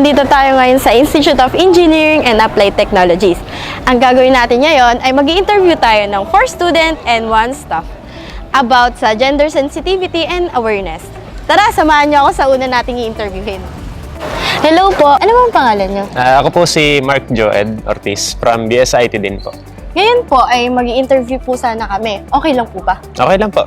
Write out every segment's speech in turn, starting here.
nandito tayo ngayon sa Institute of Engineering and Applied Technologies. Ang gagawin natin ngayon ay mag-i-interview tayo ng 4 student and 1 staff about sa gender sensitivity and awareness. Tara, samahan niyo ako sa una nating i-interviewin. Hello po, ano bang pangalan niyo? Ako po si Mark Joed Ortiz from BSIT din po. Ngayon po ay mag-i-interview po sana kami. Okay lang po ba? Okay lang po.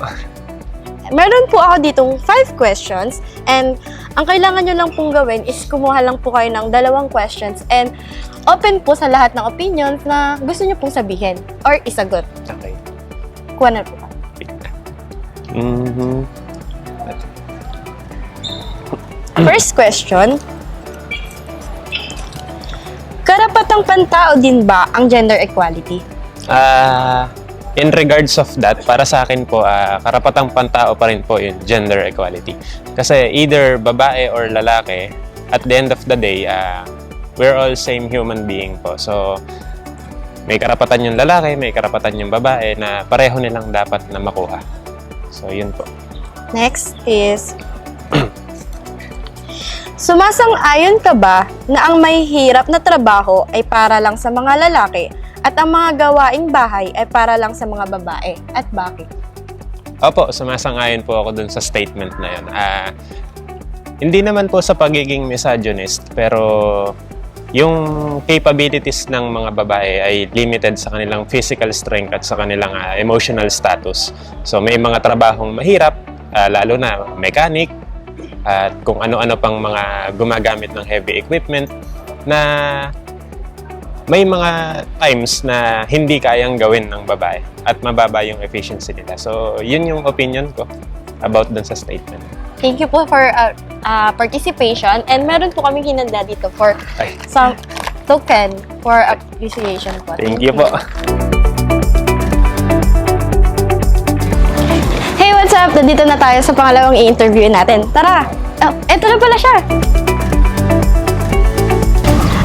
Meron po ako ditong 5 questions and ang kailangan nyo lang pong gawin is kumuha lang po kayo ng 2 questions and open po sa lahat ng opinions na gusto nyo pong sabihin or isagot. Okay. Kuha na po ka. First question. Karapatang pantao din ba ang gender equality? In regards of that, para sa akin po, karapatang pantao pa rin po yung gender equality. Kasi either babae or lalaki, at the end of the day, we're all same human being po. So, may karapatan yung lalaki, may karapatan yung babae na pareho nilang dapat na makuha. So, yun po. Next is, sumasang-ayon ka ba na ang may hirap na trabaho ay para lang sa mga lalaki at ang mga gawaing bahay ay para lang sa mga babae? At bakit? Opo, sumasang-ayon po ako dun sa statement na yun. Hindi naman po sa pagiging misogynist, pero yung capabilities ng mga babae ay limited sa kanilang physical strength at sa kanilang emotional status. So may mga trabahong mahirap, lalo na mechanic, at kung ano-ano pang mga gumagamit ng heavy equipment na may mga times na hindi kayang gawin ng babae at mababa yung efficiency nila. So, yun yung opinion ko about dun sa statement. Thank you po for participation and meron po kami hinanda dito for some token for appreciation po. Thank you po. Hey, what's up? Nandito na tayo sa pangalawang i-interviewin natin. Tara! Eto na pala siya!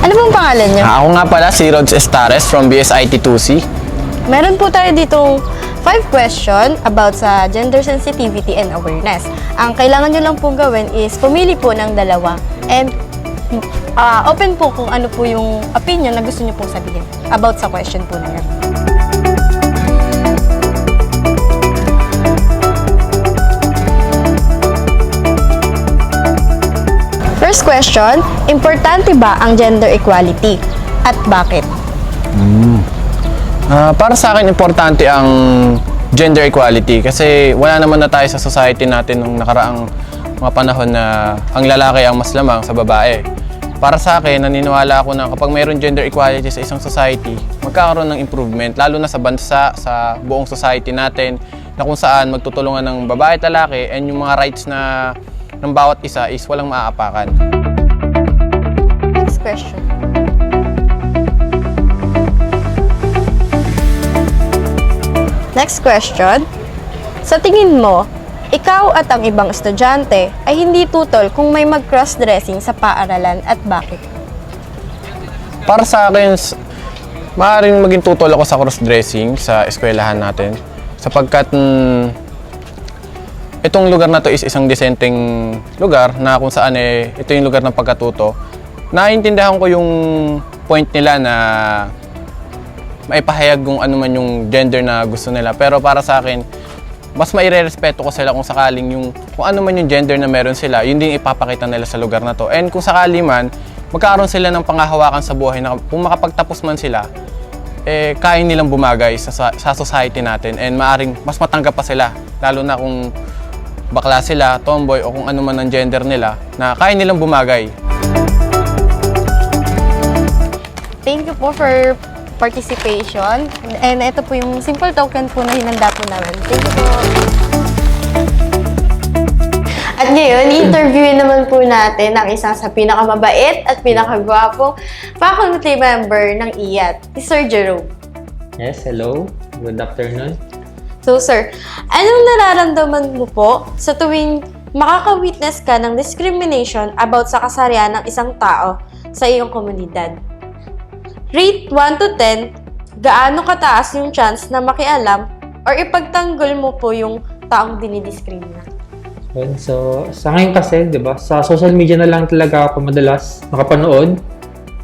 Ano pong pangalan niyo? Ako nga pala si Rods Estares from BSIT 2C. Meron po tayo ditong 5 question about sa gender sensitivity and awareness. Ang kailangan nyo lang pong gawin is pumili po ng 2 and open po kung ano po yung opinion na gusto nyo pong sabihin about sa question po na yan. First question, importante ba ang gender equality? At bakit? Para sa akin, importante ang gender equality kasi wala naman na tayo sa society natin nung nakaraang mga panahon na ang lalaki ang mas lamang sa babae. Para sa akin, naniniwala ako na kapag mayroon gender equality sa isang society, magkakaroon ng improvement, lalo na sa bansa, sa buong society natin, na kung saan magtutulungan ng babae at lalaki and yung mga rights na ng bawat isa is walang maaapakan. Next question. Next question. Sa tingin mo, ikaw at ang ibang estudyante ay hindi tutol kung may mag-cross-dressing sa paaralan at bakit? Para sa akin, maaaring maging tutol ako sa cross-dressing sa eskwelahan natin sapagkat itong lugar na to is isang disenteng lugar na kung saan ito yung lugar ng pagkatuto. Naiintindihan ko yung point nila na maipahayag kung ano man yung gender na gusto nila. Pero para sa akin, mas mairerespeto ko sila kung sakaling kung ano man yung gender na meron sila, yun din ipapakita nila sa lugar na to. And kung sakali man, magkakaroon sila ng panghahawakan sa buhay na kung makapagtapos man sila, kaya nilang bumagay sa society natin and maaring mas matanggap pa sila. Lalo na kung bakla sila, tomboy, o kung ano man ang gender nila, na kaya nilang bumagay. Thank you po for participation. And ito po yung simple token po na hinanda po namin. Thank you po. At ngayon, i-interviewin naman po natin ang isa sa pinakamabait at pinakagwapong faculty member ng IAT, si Sir Jerome. Yes, hello. Good afternoon. So, sir, anong nararamdaman mo po sa tuwing makaka-witness ka ng discrimination about sa kasarian ng isang tao sa iyong komunidad? Rate 1 to 10, gaano kataas yung chance na makialam or ipagtanggol mo po yung taong dinidiskrimina? Yun. So, sa ngayon kasi, di ba, sa social media na lang talaga ako madalas makapanood,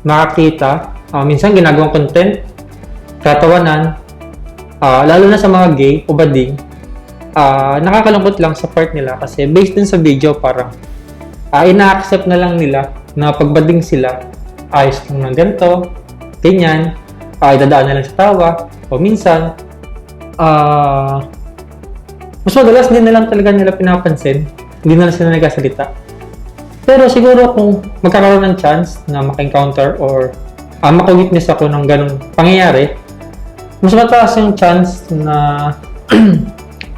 makakita, minsan ginagawang content, katawanan, lalo na sa mga gay o bading, nakakalungkot lang sa part nila kasi based din sa video parang ina-accept na lang nila na pagbading sila, ayos lang ng ganito, ganyan, idadaan na lang sa tawa, o minsan, mas madalas din na lang talaga nila pinapansin, hindi na lang sila nagkasalita. Pero siguro kung magkakaroon ng chance na maka-encounter or maka-witness ako ng ganong pangyayari, mas mataas yung chance na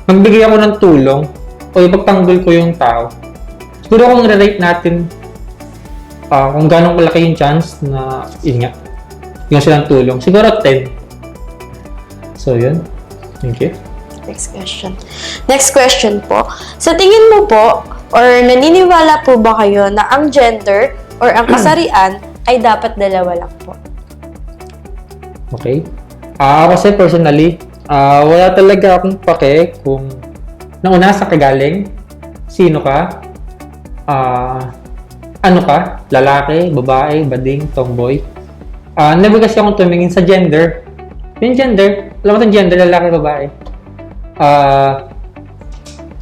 magbigay ako ng tulong o ipagtanggol ko yung tao. Siguro kung re-rate natin kung gano'ng malaki yung chance na yun nga, yung silang tulong, siguro 10. So yun. Thank you. Next question po. Sa tingin mo po, or naniniwala po ba kayo na ang gender or ang kasarian ay dapat dalawa lang po? Okay. Kasi personally, wala talaga akong pake kung nauna sa kagaling, sino ka, ano ka, lalaki, babae, bading, tomboy. Never kasi akong tumingin sa gender. Yung gender, alam mo itong gender, lalaki, babae.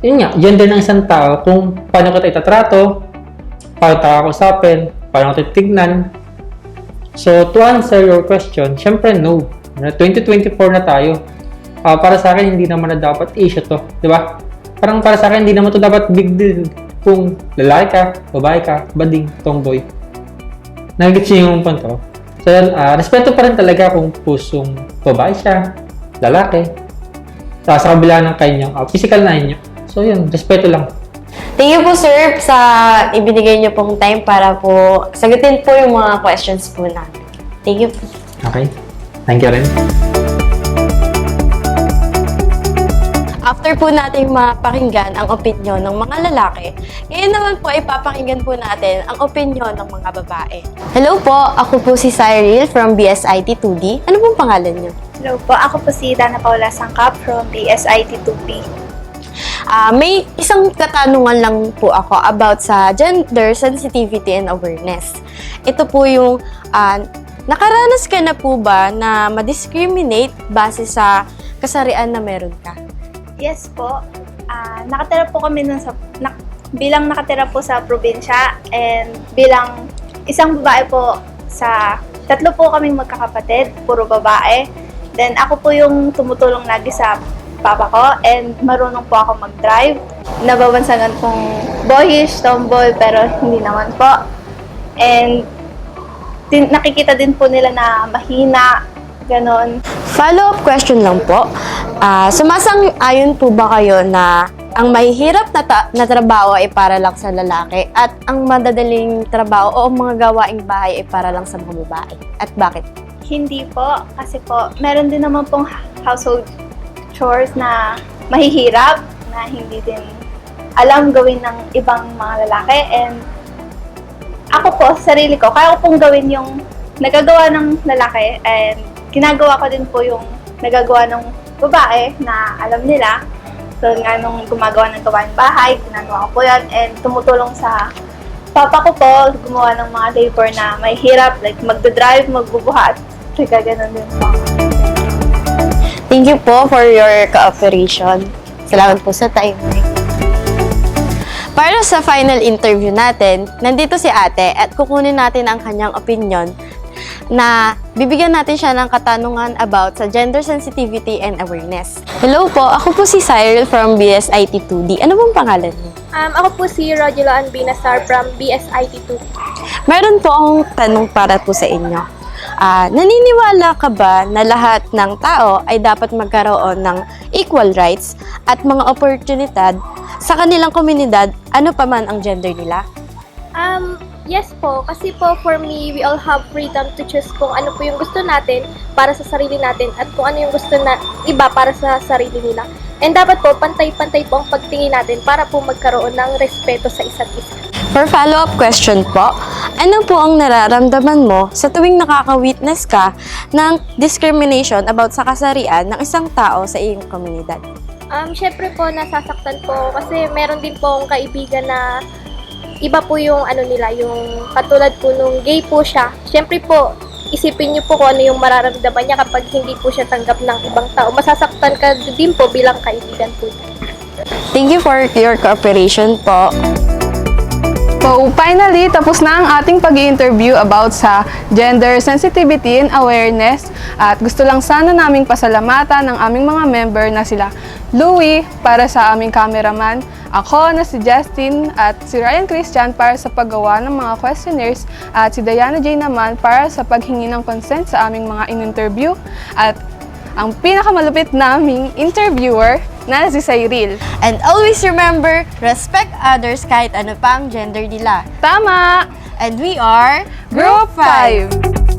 Yun nga, gender ng isang tao, kung paano kita itatrato, paano tayo kausapin, paano kita tignan. So, to answer your question, syempre no. 2024 na tayo. Para sa akin, hindi naman na dapat issue to. Di ba? Parang para sa akin, hindi naman to dapat big deal kung lalaki ka, babae ka, bading, tomboy. Nagigits niyo yung punto. So, respeto pa rin talaga kung pusong babae siya, lalaki, sa kabila ng kanyang physical na inyo. So, yun, respeto lang. Thank you po, sir, sa ibinigay niyo pong time para po sagutin po yung mga questions po natin. Thank you po. Okay. Thank you rin. After po natin mapakinggan ang opinyon ng mga lalaki, ngayon naman po ay papakinggan po natin ang opinyon ng mga babae. Hello po, ako po si Cyril from BSIT 2D. Ano pong pangalan niyo? Hello po, ako po si Dana Paula Sangkap from BSIT 2P. May isang katanungan lang po ako about sa gender sensitivity and awareness. Ito po yung, nakaranas ka na po ba na ma-discriminate base sa kasarian na meron ka? Yes po, nakatira po kami bilang nakatira po sa probinsya and bilang isang babae po tatlo po kaming magkakapatid, puro babae. Then ako po yung tumutulong lagi sa papa ko and marunong po ako mag-drive. Nababansagan pong boyish, tomboy, pero hindi naman po. And nakikita din po nila na mahina, ganon. Follow-up question lang po. Sumasang-ayon po ba kayo na ang mahihirap na trabaho ay para lang sa lalaki at ang madadaling trabaho o mga gawaing bahay ay para lang sa mga babae? At bakit? Hindi po, kasi po, meron din naman pong household chores na mahihirap, na hindi din alam gawin ng ibang mga lalaki. And ako po, sarili ko, kaya ko pong gawin yung nagagawa ng lalaki and ginagawa ko din po yung nagagawa ng babae na alam nila. So nga nung gumagawa ng gawain bahay, ginagawa ko po yan and tumutulong sa papa ko po, gumawa ng mga labor na may hirap, like magdadrive, magbubuhat, kaya ganun din po. Thank you po for your cooperation. Salamat po sa time. Para sa final interview natin, nandito si ate at kukunin natin ang kanyang opinion na bibigyan natin siya ng katanungan about sa gender sensitivity and awareness. Hello po, ako po si Cyril from BSIT 2D. Ano pong pangalan niyo? Ako po si Rogelo Anbinasar from BSIT 2. Meron po akong tanong para po sa inyo. Naniniwala ka ba na lahat ng tao ay dapat magkaroon ng equal rights at mga oportunidad sa kanilang komunidad, ano pa man ang gender nila? Yes po, kasi po for me, we all have freedom to choose kung ano po yung gusto natin para sa sarili natin at kung ano yung gusto na iba para sa sarili nila. And dapat po, pantay-pantay po ang pagtingin natin para po magkaroon ng respeto sa isa't isa. For follow-up question po, ano po ang nararamdaman mo sa tuwing nakaka-witness ka ng discrimination about sa kasarian ng isang tao sa iyong komunidad? Syempre po, nasasaktan po ako kasi meron din po akong kaibigan na iba po yung ano nila, yung katulad po nung gay po siya. Syempre po, isipin niyo po kung ano yung mararamdaman niya kapag hindi po siya tanggap ng ibang tao. Masasaktan ka din po bilang kaibigan po niya. Thank you for your cooperation po. So, finally, tapos na ang ating pag-i-interview about sa gender sensitivity and awareness. At gusto lang sana naming pasalamatan ng aming mga member na sila Louie para sa aming cameraman, ako na si Justin at si Ryan Christian para sa paggawa ng mga questionnaires at si Diana J naman para sa paghingi ng consent sa aming mga in-interview at ang pinakamalupit naming interviewer na si Cyril. And always remember, respect others kahit ano pa ang gender nila. Tama! And we are Group 5!